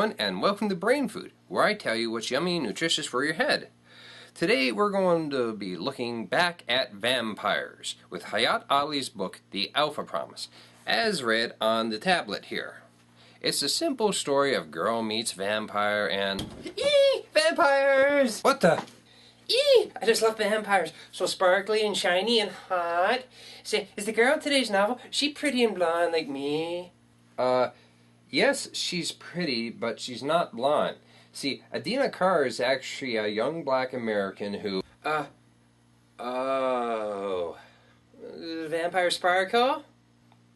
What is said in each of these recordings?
everyone, and welcome to Brain Food, where I tell you what's yummy and nutritious for your head. Today we're going to be looking back at vampires with Hayat Ali's book, The Alpha Promise, as read on the tablet here. It's a simple story of girl meets vampire and... Eee! Vampires! What the? Eee! I just love vampires. So sparkly and shiny and hot. Say, is the girl in today's novel, she pretty and blonde like me? Yes, she's pretty, but she's not blonde. See, Adina Carr is actually a young black American who... Oh. Vampire sparkle?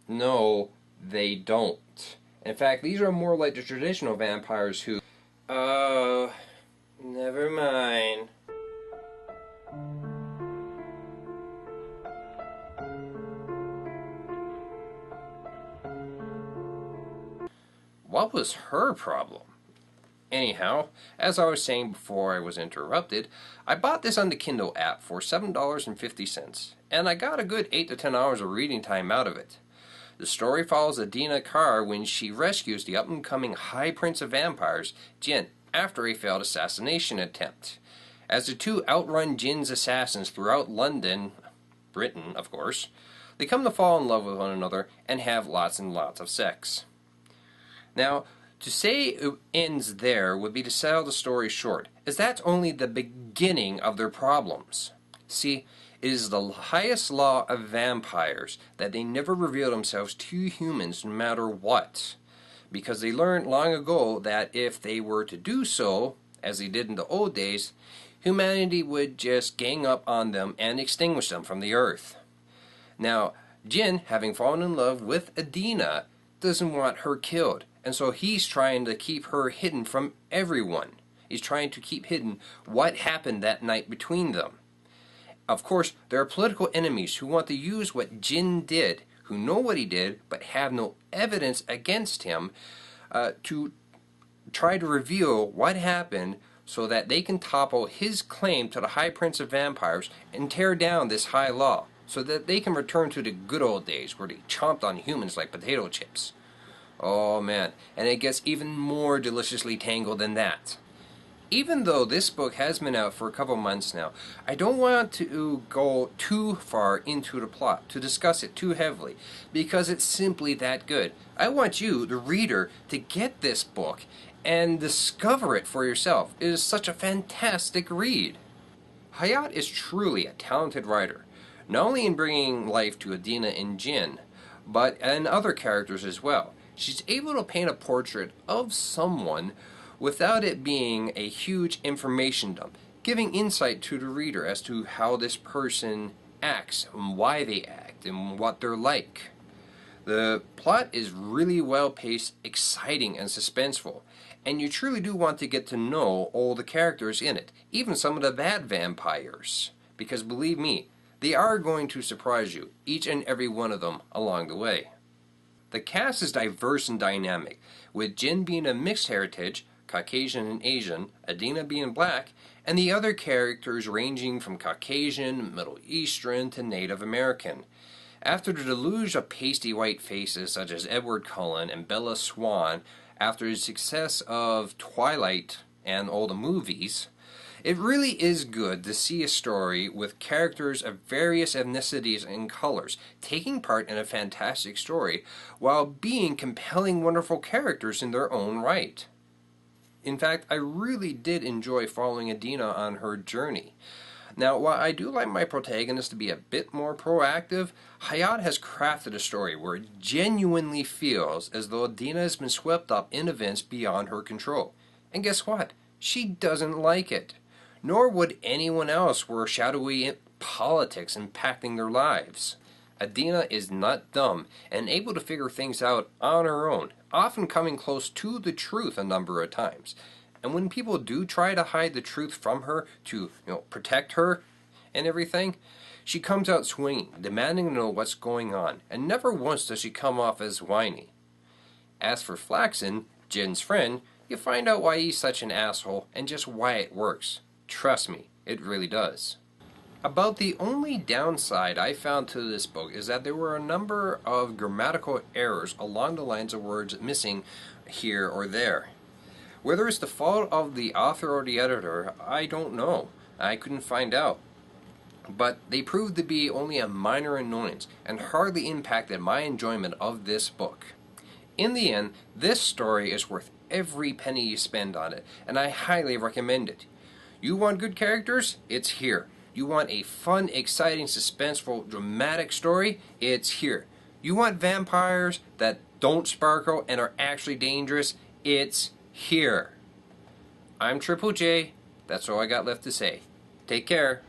No, they don't. In fact, these are more like the traditional vampires who... Oh. Never mind. What was her problem? Anyhow, as I was saying before I was interrupted, I bought this on the Kindle app for $7.50, and I got a good 8 to 10 hours of reading time out of it. The story follows Adina Carr when she rescues the up-and-coming High Prince of Vampires, Jin, after a failed assassination attempt. As the two outrun Jin's assassins throughout London, Britain of course, they come to fall in love with one another and have lots and lots of sex. Now, to say it ends there would be to sell the story short, as that's only the beginning of their problems. See, it is the highest law of vampires that they never reveal themselves to humans no matter what, because they learned long ago that if they were to do so, as they did in the old days, humanity would just gang up on them and extinguish them from the earth. Now, Jin, having fallen in love with Adina, doesn't want her killed, and so he's trying to keep her hidden from everyone. He's trying to keep hidden what happened that night between them. Of course, there are political enemies who want to use what Jin did, who know what he did, but have no evidence against him, to try to reveal what happened so that they can topple his claim to the High Prince of Vampires and tear down this high law, so that they can return to the good old days where they chomped on humans like potato chips. Oh man, and it gets even more deliciously tangled than that. Even though this book has been out for a couple months now, I don't want to go too far into the plot, to discuss it too heavily, because it's simply that good. I want you, the reader, to get this book and discover it for yourself. It is such a fantastic read. Hayat is truly a talented writer, not only in bringing life to Adina and Jin, but in other characters as well. She's able to paint a portrait of someone without it being a huge information dump, giving insight to the reader as to how this person acts and why they act and what they're like. The plot is really well paced, exciting, and suspenseful, and you truly do want to get to know all the characters in it, even some of the bad vampires, because believe me, they are going to surprise you, each and every one of them along the way. The cast is diverse and dynamic, with Jin being a mixed heritage, Caucasian and Asian, Adina being black, and the other characters ranging from Caucasian, Middle Eastern, to Native American. After the deluge of pasty white faces such as Edward Cullen and Bella Swan, after the success of Twilight and all the movies, it really is good to see a story with characters of various ethnicities and colors taking part in a fantastic story while being compelling, wonderful characters in their own right. In fact, I really did enjoy following Adina on her journey. Now, while I do like my protagonist to be a bit more proactive, Hayat has crafted a story where it genuinely feels as though Adina has been swept up in events beyond her control. And guess what? She doesn't like it. Nor would anyone else were shadowy politics impacting their lives. Adina is not dumb and able to figure things out on her own, often coming close to the truth a number of times. And when people do try to hide the truth from her to, protect her and everything, she comes out swinging, demanding to know what's going on, and never once does she come off as whiny. As for Flaxen, Jin's friend, you find out why he's such an asshole and just why it works. Trust me, it really does. About the only downside I found to this book is that there were a number of grammatical errors along the lines of words missing here or there. Whether it's the fault of the author or the editor, I don't know. I couldn't find out. But they proved to be only a minor annoyance and hardly impacted my enjoyment of this book. In the end, this story is worth every penny you spend on it, and I highly recommend it. You want good characters? It's here. You want a fun, exciting, suspenseful, dramatic story? It's here. You want vampires that don't sparkle and are actually dangerous? It's here. I'm Triple J. That's all I got left to say. Take care.